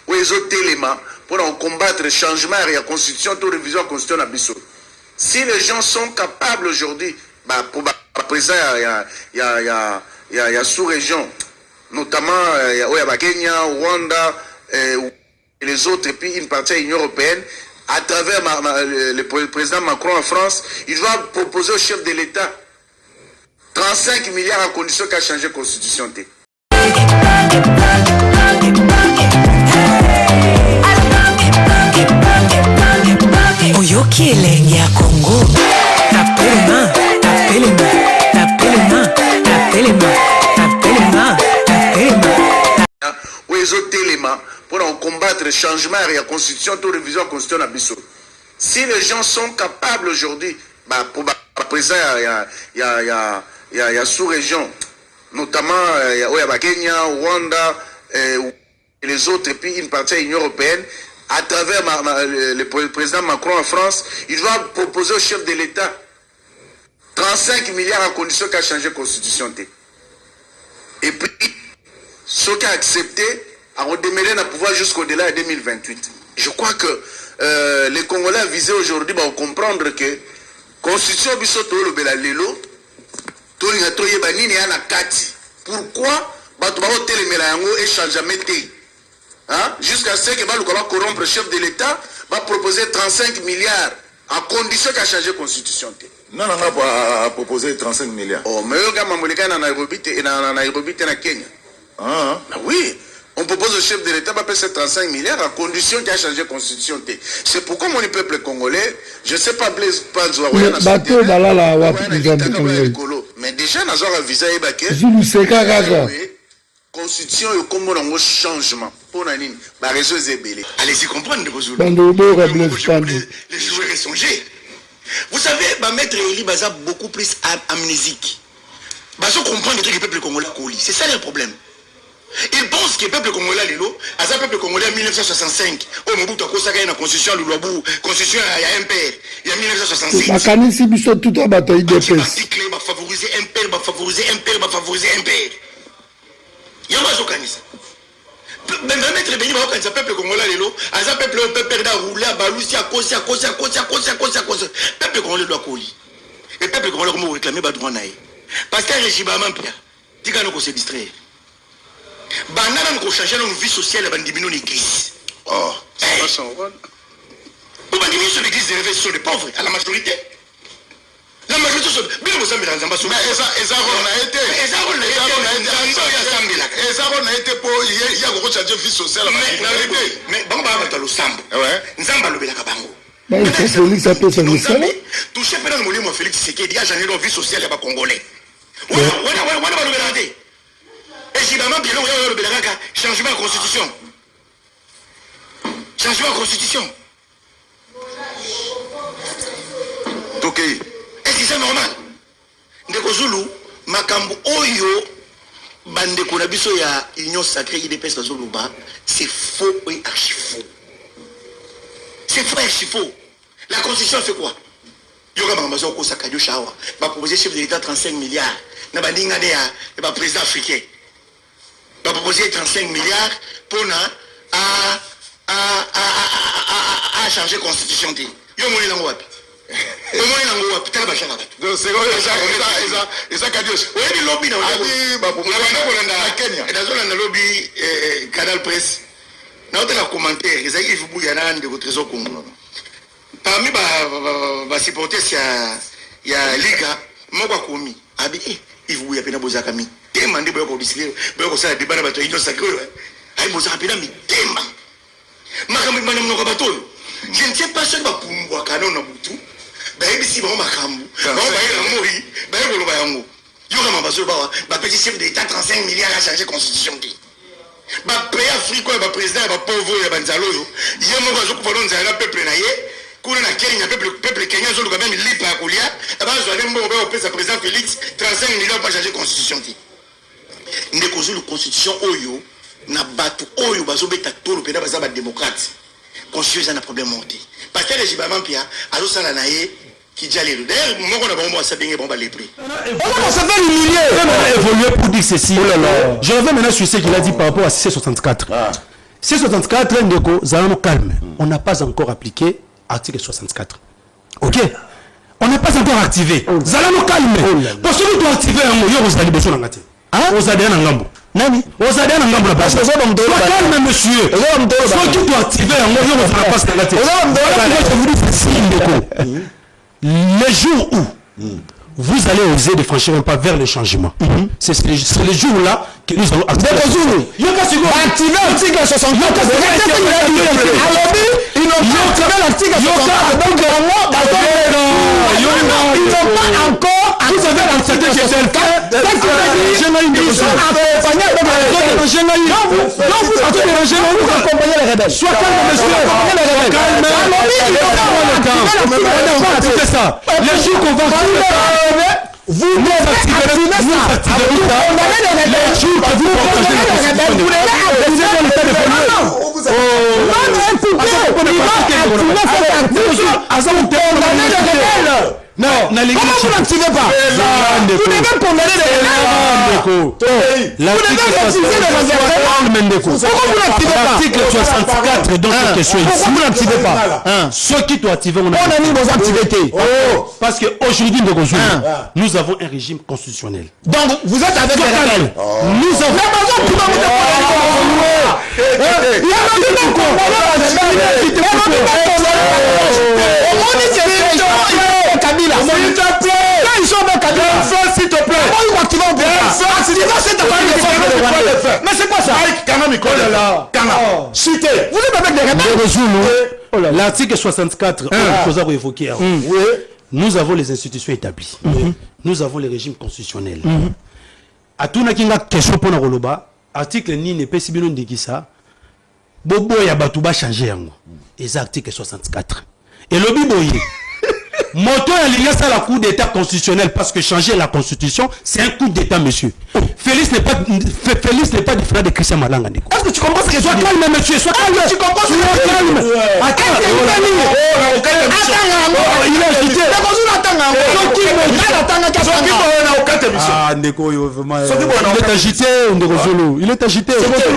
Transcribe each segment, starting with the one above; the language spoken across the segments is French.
où ils ont éléments pour combattre le changement et la constitution, toute révision de la constitution à Bissau. Si les gens sont capables aujourd'hui, pour présent, il y a sous-région, notamment Kenya, Rwanda, et les autres, et puis une partie de l'Union européenne, à travers le président Macron en France, il doit proposer au chef de l'État 35 milliards à condition qu'à changer la constitution. Oyoki elengi ya Congo tapelema tapelema tapelema tapelema tapelema tapelema où ils ont éléments pour combattre le changement et la constitution, toute révision de la constitution à Bissau. Si les gens sont capables aujourd'hui, pour présent, il y a sous-région, notamment Kenya, Rwanda, et les autres, et puis une partie de l'Union européenne, à travers le président Macron en France, il doit proposer au chef de l'État 35 milliards à condition qu'à changer la constitution. Et puis, ce qui a accepté, à redémarrer le pouvoir jusqu'au-delà de 2028. Je crois que les Congolais visés aujourd'hui vont comprendre que la constitution bisoto le belalelo, pourquoi jusqu'à ce que va corrompre le chef de l'État, va proposer 35 milliards à condition qu'à changer la constitution. Non, on va proposer 35 milliards. Oh, mais il y a Nairobi et Kenya. Ah, oui. On propose au chef de l'État de payer 35 milliards à condition qu'il a changé la constitution. C'est pourquoi mon peuple congolais, je ne sais pas, Blaise Panzo, mais déjà, nous avons visé la constitution et comme on a changement. Allez-y comprendre, les joueurs est songé. Vous savez, maître Eli Baza beaucoup plus amnésique. Baza comprendre que le peuple congolais coli. C'est ça le problème. Il pense que le peuple congolais est un peuple congolais en 1965. Au Mobutu a consacré une constitution à l'Uruabu, constitution à MPR. Il y a 1966. La canisse biso tout à bataille de paix. Article va favoriser MPR, va favoriser MPR, va favoriser MPR. Il y a pas de canisse. Même maître Béni va organiser le peuple congolais est un peuple qui a roulé à Balousi à cause. Peuple congolais doit coller. Et peuple congolais comment réclamer le droit naï. Parce qu'un régime à Mampia, dit qu'on se distraire. Banana nous changer notre vie sociale et diminuer l'église. Oh, c'est pas son rôle. Nous diminuer sur l'église des réveils sur les pauvres, à la majorité. La majorité sont bien vous savez dans Zamba. Mais Ezaro n'a été. Ezaro n'a été pour il y a beaucoup de changer vie sociale. Mais bon bah on va le sambo. Ouais. Nzamba le belaka bango. Mais il faut Félix a fait ça. Touché pendant le molimo Félix c'est qu'il y a changé notre vie sociale et pas congolais. Ouais. Et si maman bien le belaka changement de constitution. Changement de constitution. OK. Est-ce que c'est normal? Ndeko Zulu makambo oyo bandeko na biso ya union sacrée IDPS Zuluba, c'est faux et archi faux. C'est faux et archi faux. La constitution fait quoi? Yoga Mambazo ko sakadio shawa va proposer chef de l'État 35 milliards na bandinga de ya président africain. Va proposer 35 milliards pour à changer constitution de. Yo moni nango wapi? Donc c'est quoi ça Kadios. Oui, le lobby dans le lobby Canal Presse. Dans le commentaire, ils ont dit qu'il y a de trésor Congo. Parmi les supporters, il y a Liga, moi commis. Abi, il vous y a peine à poser Kami. Demandez pour discuter, pour ça débat dans l'union sacrée. Aïe, vous avez peine à me demander. Je ne sais pas ce que va pour moi canon na butu. Si vous petit chef d'État 35 milliards à changer la constitution. Pays africain, le président, le pauvre, le banzalo. Il y a un peuple peuple kenyan, ils ont quand même libre à Koulia. Le président Félix 35 milliards pour changer la constitution. Nous avons la constitution Oyo, na batu Oyo, bazo beta tolo, pena bazaba démocrate. Constitution n'a problème monté. Parce que les Jibamans Pia, alors ça l'a qui dit aller. D'ailleurs, moi, on a vraiment ça bien bon les prix. On ça fait humilier. Évoluer pour dire ceci. Je reviens maintenant sur ce qu'il a dit par rapport à C64. C64, ndeko, zalano calme. On n'a pas encore appliqué article 64. Ok? On n'est pas encore activé. Zalano calme. Parce que tu dois activer un mot, vous allez besoin d'en vous allez en gambo. Nani? Vous allez en gambo la base. Sois calme, monsieur. Soit tu dois activer un mot, vous allez passer la tête. Les jours où vous allez oser de franchir un pas vers le changement. C'est les jours-là que nous allons activer. Activer l'article 64. Ils n'ont pas activé l'article 64. Donc, ils n'ont pas encore activé l'article 64. Ils sont accompagnés vous accompagnez les rebelles. Sois calme, monsieur. Les jours qu'on va vous nous activez les jours que vous partagez non, comment vous n'activez pas? Vous devez condamner les l'article 64 donc question ici. Pourquoi vous n'activez pas? Ceux qui doivent activer, on a mis vos activités. Parce qu'aujourd'hui, nous avons un régime constitutionnel. Donc, vous êtes avec les rebelles. Nous avons... Kabila, s'il te plaît. Quand ils sont dans Kabila, s'il te plaît. Pourquoi ils activent mais c'est quoi ça? Cité. Vous êtes avec des rebelles. L'article 64, on a évoqué. Nous avons les institutions établies. Nous avons les régimes constitutionnels. À tout n'a question pour nous article ni ne peut si bien de qui ça. Bobo ya batuba changer yango. Et article 64. Et le biboye. Moto aligné ça la coup d'état constitutionnel parce que changer la constitution c'est un coup d'état monsieur. Félix n'est pas différent de Christian Malanga. Est-ce que tu comprends ce que sois calme monsieur, sois calme. Tu comprends ce que sois calme. Attends, il est agité. Ah ndeko yo vraiment. Il est agité ndeko Zolo. Il est agité.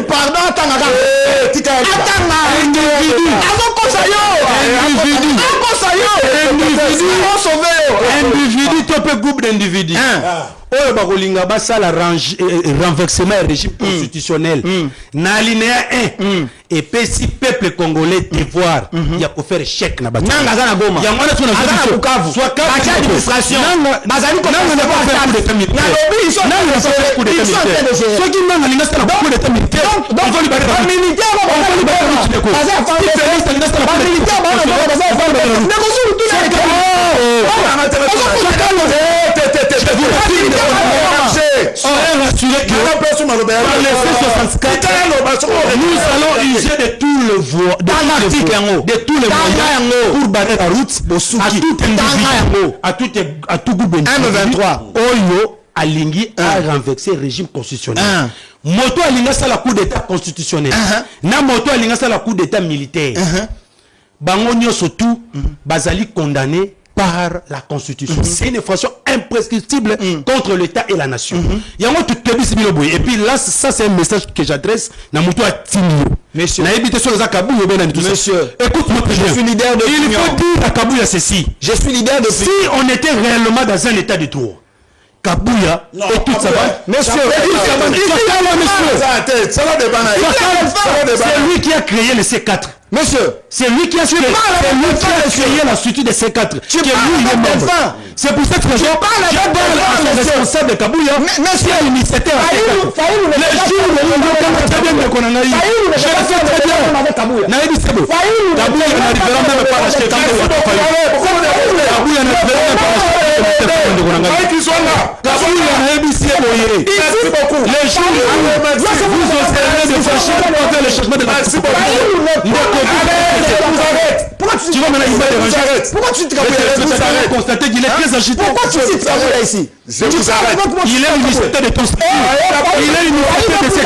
Pardon attends. Individu, tu peux groupe d'individus. Oh, barolinga basa la renversement régime constitutionnel. Na alinéa 1 et puis si peuple congolais devoir il y a pour faire chèque na bata. Nanga za goma. Ya mwana tuna Bukavu. Soit cas administration. Bazali ko na pas faire coup d'état militaire. Na lobi ils sont faire coup d'état militaire. Soit qui nanga linga ça coup d'état militaire. On va libérer les militaires. On va libérer les militaires. Nous allons user de tous les voies, de tous les moyens pour barrer la route à tout groupe d'individus. Oyo alingi a renversé le régime constitutionnel. Moto alinga ça la coup d'état constitutionnel. Na moto alinga ça la coup d'état militaire. Bango nyonso tout bazali condamné par la Constitution. C'est une infraction imprescriptible contre l'État et la nation. Et puis là, ça c'est un message que j'adresse à Moutou à Timio. Monsieur, écoute-moi très bien. Je suis leader de il faut dire à Kabouya ceci. Je suis leader de si on était réellement dans un état de droit, Kabouya et toute sa bande. Monsieur, c'est lui qui a créé le C4. Monsieur, c'est lui qui a créé la structure de C4. C'est lui il est membre. C'est pour ça que je parle le responsable de Kabouya. Monsieur, c'était un C4. Les jours où on a très bien de Konanaï. Je le fais très bien. Naïdi c'est beau. Kabouya n'arrivera même pas à acheter Kabouya n'arrivera même pas à acheter Kabouya Naïdi c'est beau. Merci beaucoup. Les jours où vous osez de franchir pour faire le changement de la Constitution. Pourquoi tu vas maintenant déranger? Pourquoi tu te arrêtes? Constater qu'il est très agité. Pourquoi tu cites Kabouya ici? Je vous arrête. Il est ministère de ton statut. Il est ministère de ses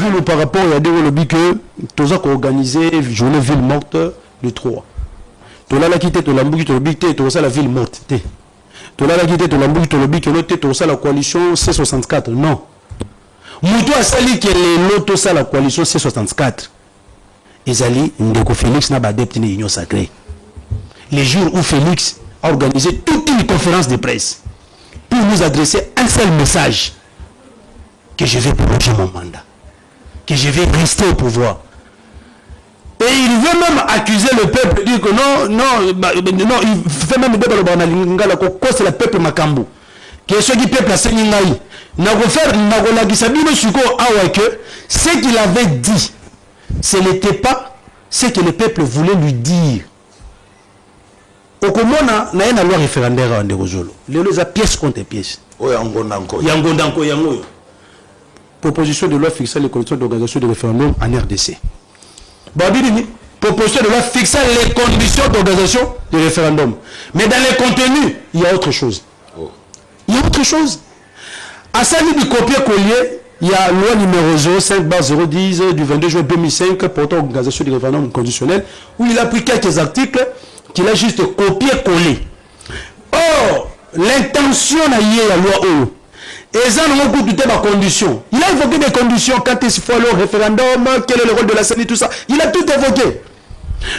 comptes. Par rapport à des lobbies que tous ont organisé journée ville morte de 3. Tu l'as quitté, tu l'as bouqué, tu l'as bité, tu as la ville morte. Tu l'as quitté, tu l'as bouqué, tu l'as bité, tu as la coalition C64. Non. Moutou a sali que les lotos à la coalition C64. Ezali Ndeko Félix n'a pas adepte une union sacrée. Les jours où Félix a organisé toute une conférence de presse pour nous adresser un seul message, que je vais prolonger mon mandat, que je vais rester au pouvoir. Et il veut même accuser le peuple, dire que non, il fait même des balles c'est le peuple Makambo. Que ce qui peuple a saigné ce qu'il avait dit, ce n'était pas ce que le peuple voulait lui dire. Au Komona, il y a une loi référendaire en Ndegozolo. Les pièce contre pièce. Proposition de loi fixant les conditions d'organisation de référendum en RDC. Babidini, proposition de loi fixant les conditions d'organisation de référendum. Mais dans les contenus, il y a autre chose. Il y a autre chose. À ça, du copier-coller, il y a loi numéro 05/010 du 22 juin 2005 portant organisation du référendum conditionnel, où il a pris quelques articles qu'il a juste copié-collé. Or, l'intention n'a y la loi O. Et ça, nous avons goûté des conditions. Il a évoqué des conditions quand il faut aller au référendum, quel est le rôle de la CENI, tout ça. Il a tout évoqué.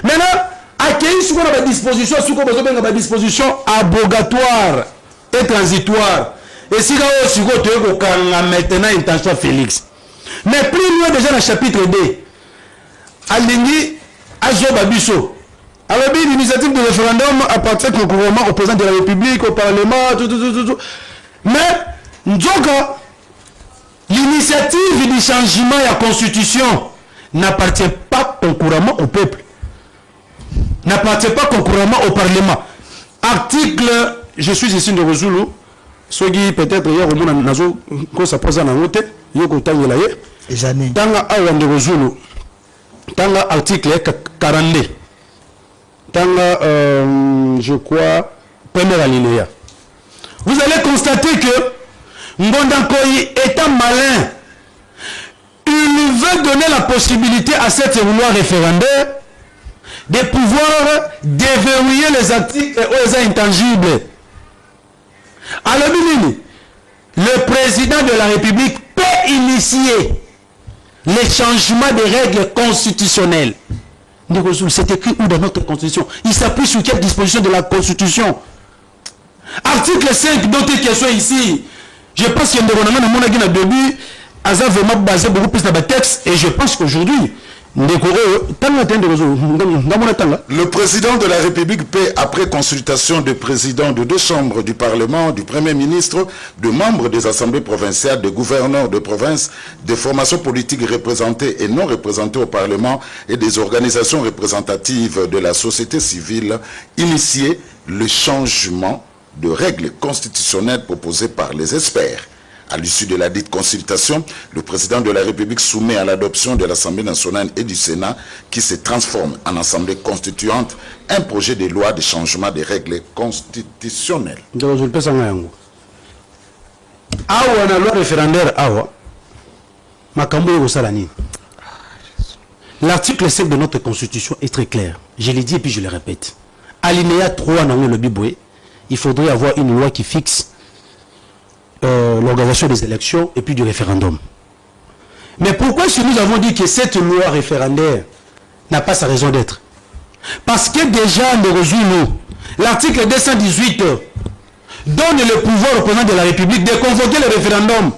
Maintenant, accueillir ce qu'on a à disposition, ce qu'on a à disposition abogatoire et transitoire. Et si vous avez maintenant intention Félix. Mais plus loin déjà dans le chapitre 2, Aligny Azobabiso. Alors, l'initiative de référendum appartient concurremment au président de la République, au Parlement, tout. Mais, l'initiative du changement de la Constitution n'appartient pas concurremment au peuple. N'appartient pas concurremment au Parlement. Article, je suis ici de Rosulu, ce qui peut-être hier au monde nazo quand ça pose en route, il y a que là les années. Dans la de Rosulu, dans l'article 42, dans je crois première alinéa, vous allez constater que Ngondankoyi étant malin, il veut donner la possibilité à cette loi référendaire de pouvoir déverrouiller les articles intangibles. Alors, le président de la République peut initier les changements des règles constitutionnelles. C'est écrit où dans notre Constitution? Il s'appuie sur quelle disposition de la Constitution? Article 5, d'autres questions ici. Je pense qu'il y a un gouvernement dans mon début, Aza vraiment basé beaucoup plus dans le texte, et je pense qu'aujourd'hui, le président de la République peut, après consultation du président de deux chambres du Parlement, du Premier ministre, de membres des assemblées provinciales, de gouverneurs de province, des formations politiques représentées et non représentées au Parlement et des organisations représentatives de la société civile, initier le changement de règles constitutionnelles proposées par les experts. À l'issue de la dite consultation, le président de la République soumet à l'adoption de l'Assemblée nationale et du Sénat, qui se transforme en Assemblée constituante, un projet de loi de changement des règles constitutionnelles. L'article 7 de notre Constitution est très clair. Je l'ai dit et puis je le répète. Alinéa 3 dans le Biboué, il faudrait avoir une loi qui fixe l'organisation des élections et puis du référendum. Mais pourquoi si nous avons dit que cette loi référendaire n'a pas sa raison d'être? Parce que déjà, l'article 218 donne le pouvoir au président de la République de convoquer le référendum.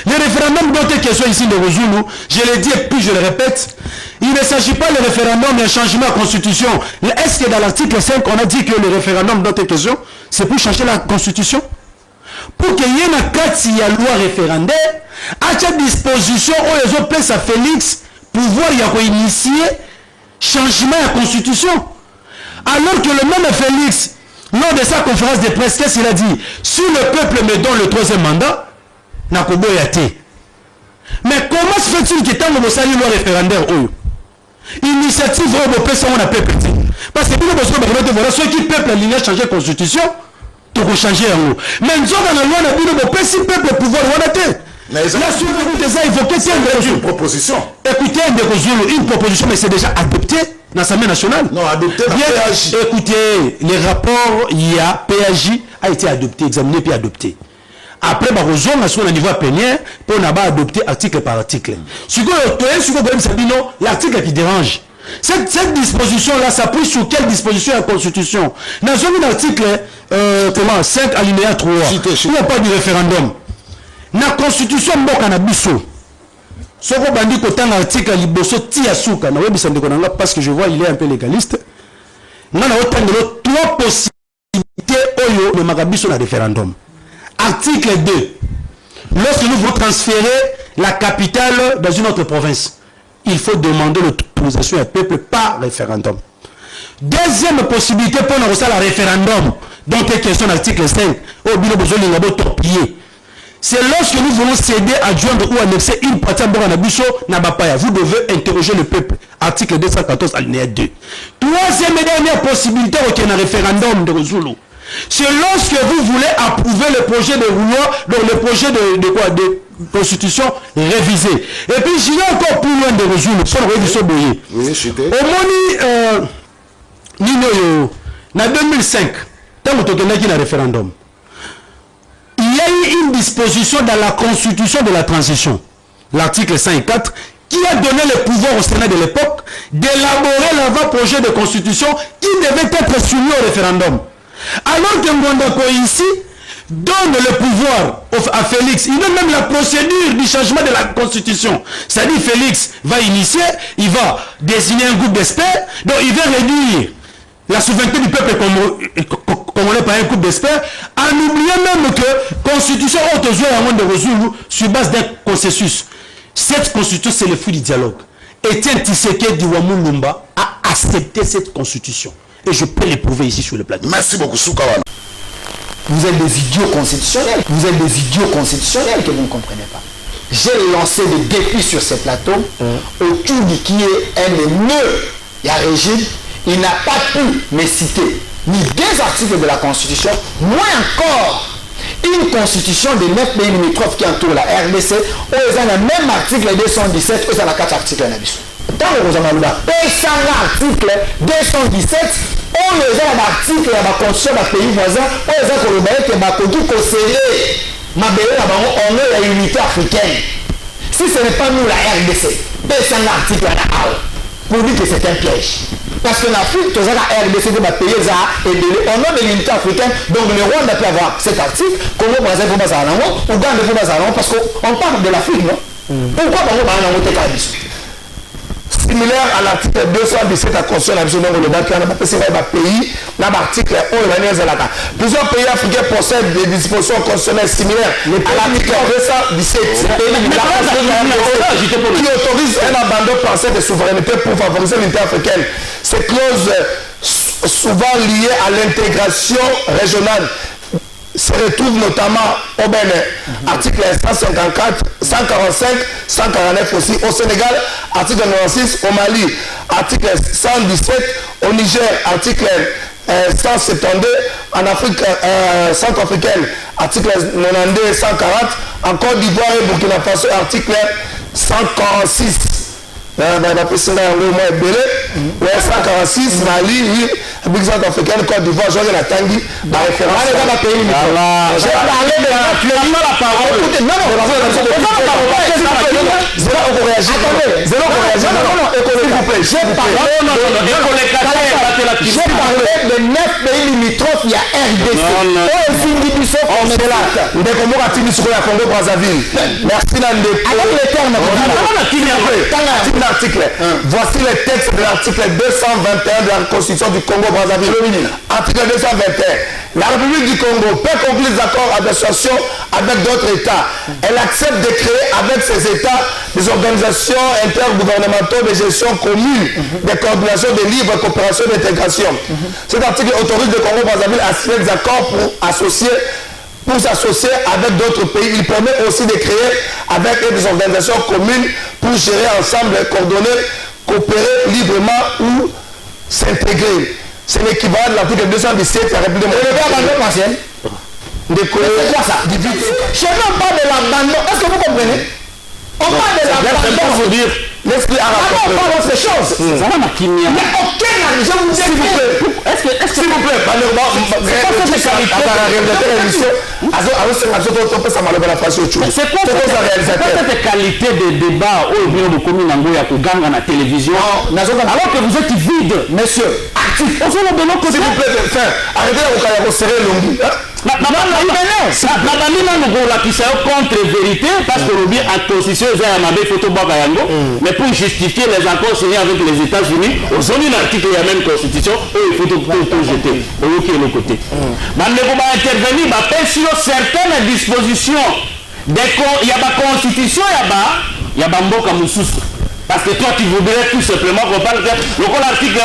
Le référendum dont est question ici de Rosulu, je l'ai dit et puis je le répète, il ne s'agit pas de référendum d'un changement de la Constitution. Est-ce que dans l'article 5, on a dit que le référendum dont est question, c'est pour changer la Constitution? Pour qu'il y ait une loi référendaire, à cette disposition, où les autres places à Félix, pouvoir y initier changement de la Constitution. Alors que le même Félix, lors de sa conférence de presse, qu'est-ce qu'il a dit? Si le peuple me donne le troisième mandat, Nakobo Yate. Mais comment se fait-il que tant que vous savez loi référendaire, initiative européenne, ça on appelle petit. Parce que voilà, ceux qui peuple aligné à changer la Constitution, tout va changer en haut. Mais nous avons la loi, si le peuple pouvoir voter. La souveraineté des a évoqué, c'est une proposition. Écoutez, une proposition, mais c'est déjà adopté dans l'Assemblée nationale. Non, adopté dans PAJ. Écoutez, les rapports, il y a PAJ a été adopté, examiné puis adopté. après bakozonga sur le niveau plénière pour adopter article par article. L'article qui dérange. Cette disposition-là s'appuie sur quelle disposition de la Constitution? Dans l'article 5 alinéa 3, il n'y a pas de référendum. Dans la Constitution, Soko bandi kotanga article liboso tia suka na webi sande konanga parce que je vois il est un peu légaliste. Nana otangelo trois possibilités oyo le magabiso na référendum. Article 2. Lorsque nous voulons transférer la capitale dans une autre province, il faut demander l'autorisation du peuple par référendum. Deuxième possibilité pour nous la référendum, donc est question l'article 5, au bilo besoin de l'abo torpiller. C'est lorsque nous voulons céder, adjoindre ou annexer une partie à Boranabiso, Nabapaya. Vous devez interroger le peuple. Article 214, alinéa 2. Troisième et dernière possibilité au référendum de Zulu. C'est lorsque vous voulez approuver le projet de loi, donc le projet de constitution révisé. Et puis, j'irai encore plus loin de Zulu. Oui, au Moni, en 2005, tant que tu as un référendum, il y a eu une disposition dans la constitution de la transition, l'article 54, qui a donné le pouvoir au Sénat de l'époque d'élaborer l'avant-projet de constitution qui devait être soumis au référendum. Alors que Mwandako ici donne le pouvoir à Félix, il donne même la procédure du changement de la constitution. C'est-à-dire Félix va initier, il va désigner un groupe d'experts, donc il va réduire la souveraineté du peuple congolais par un groupe d'experts, en oubliant même que la constitution sur base d'un consensus. Cette constitution, c'est le fruit du dialogue. Étienne Tshisekedi Wamulumba a accepté cette constitution. Et je peux l'éprouver ici sur le plateau. Merci beaucoup, Soukawana. Vous êtes des idiots constitutionnels. Vous êtes des idiots constitutionnels que vous ne comprenez pas. J'ai lancé des défis sur ce plateau autour de qui est un des nœuds. Il y a régime. Il n'a pas pu me citer ni deux articles de la Constitution, moins encore une constitution de 9 pays limitrophes qui entourent la RDC, où ils ont le même article 217, où ils ont 4 articles. Tant que vous avez l'article 217, où ils ont l'article de la constitution des pays voisins, où ils ont le bail que Bakodu conseillé, on est la unité africaine. Si ce n'est pas nous la RDC, ils ont l'article pour dire que c'est un piège. Parce que l'Afrique, tout ça, la RDC va payer ça, et au nom de l'unité africaine, donc le Rwanda peut avoir cet article, Congo, Brésil, Ouganda, parce qu'on parle de l'Afrique, non? Pourquoi on parle de l'Afrique? Similaire à l'article 217 de la Constitution de la pays, dans l'article 1, plusieurs pays africains possèdent des dispositions constitutionnelles similaires à l'article 217 qui autorise un abandon partiel de souveraineté pour favoriser l'unité africaine. Ces clauses, souvent liées à l'intégration régionale, se retrouve notamment au Bénin, article 154, 145, 149 aussi, au Sénégal, article 96, au Mali, article 117, au Niger, article 172, en Afrique centrafricaine, article 92, 140, en Côte d'Ivoire et Burkina Faso, article 146. 146, Mali, République centrafricaine, Côte d'Ivoire, Georges Natangi, j'ai parlé de la parole. J'ai parlé de 9 pays limitrophes, il y a RDC. Merci voici les textes de l'article 221 de la Constitution du Congo-Brazzaville. Article 221. La République du Congo peut conclure des accords d'association avec d'autres États. Elle accepte de créer avec ces États des organisations intergouvernementales de gestion commune, de coordination de libre coopération et d'intégration. Cet article autorise le Congo-Brazzaville à signer des accords pour s'associer avec d'autres pays. Il permet aussi de créer avec des organisations communes pour gérer ensemble, coordonner, coopérer librement ou s'intégrer. C'est l'équivalent de l'article 217 de la République démocratique. C'est quoi ça? Je ne parle pas de l'abandon. Est-ce que vous comprenez? On parle de l'abandon. L'esprit arabe. On parle de ces choses. Il n'y a aucun je vous dis, s'il vous plaît, s'il vous plaît, c'est quoi cette qualité de débat au bureau de commune en Goya pour gagner la télévision alors que vous êtes vide, monsieur, actif. On fait de l'autre côté. S'il vous plaît, arrêtez de serrer l'ongli. contre vérité parce que l'objet en constitution mais pour justifier les accords signés avec les États-Unis aux zones article il y a même constitution il faut tout jeter au qui est le côté mais on va intervenir sur certaines dispositions il y a la constitution il y a Mboka Moussousou parce que toi tu voudrais tout simplement qu'on parle de l'article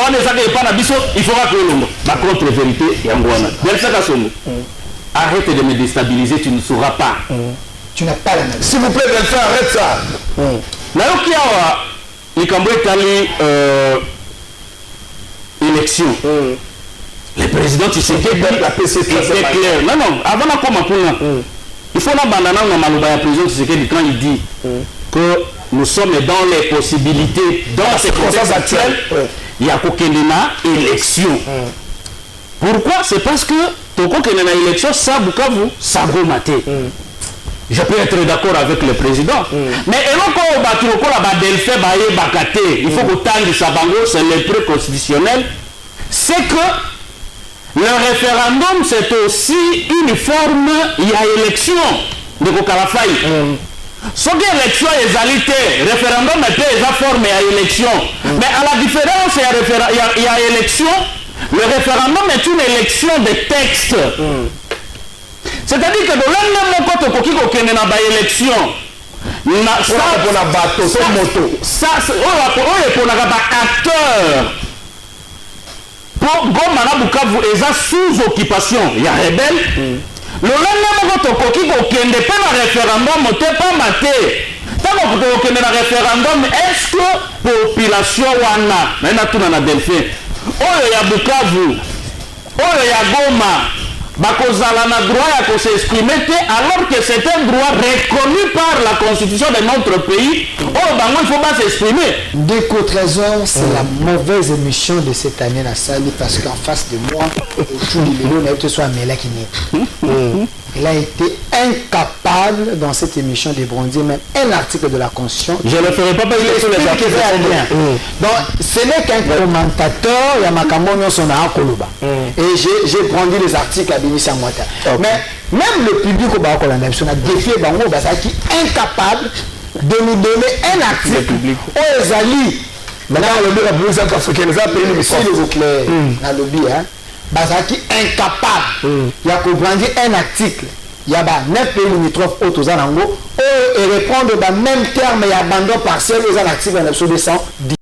il faudra que l'on la contre vérité il y a arrête de me déstabiliser, tu ne sauras pas. Tu n'as pas l'analyse. S'il vous plaît, Delphin, arrête ça. Là, il y a élection. Le président Tshisekedi était clair. Non, avant de commencer, il faut abandonner le président Tshisekedi quand il dit que nous sommes dans les possibilités, dans ces contextes actuels, il y a aucune élection. Pourquoi? C'est parce que ton compte est dans l'élection, ça Bukavu, ça Gomaté. Je peux être d'accord avec le président. Mais il faut que c'est le pré-constitutionnel. C'est que le référendum, c'est aussi une forme, il y a élection de Kokalafai. Ce qui est élection est référendum est une forme, il y a élection. Mais à la différence, il y a élection. Le référendum est une élection de texte. C'est-à-dire que dans l'un côté qui est dans l'élection, ça, c'est pour acteur. Pour Gomana Bukavu, ils sont sous occupation. Il y a rebelle. Le lendemain, qui est pas le référendum, tu n'es pas maté. Tant que tu es dans le référendum, est-ce que la population est dans Delphin? Oyo ya Bukavu, oyo ya Goma, bakozala na droit à s'exprimer alors que c'est un droit reconnu par la constitution de notre pays. Oh, ben il faut pas s'exprimer. Déco Trésor, c'est la mauvaise émission de cette année la salle parce qu'en face de moi, il a été incapable dans cette émission de brandir même un article de la Constitution. Je ne le ferai pas parce que c'est les articles. Donc, ce n'est qu'un commentateur, il y a Makamon son Koloba. Et j'ai brandi les articles à Bénissi Amouata. Mais même le public au Bakolanda, on a défié Bango Basaki incapable de nous donner un article. Oh, Zali, maintenant le bureau a besoin parce que les a payé le s'il vous plaît, dans le lobby, hein. Basaki incapable. Il y a brandir un article. Il y a 9 pays limitrophes aux Anango et répondre dans le même terme, il y a abandon partiel aux articles en 1910.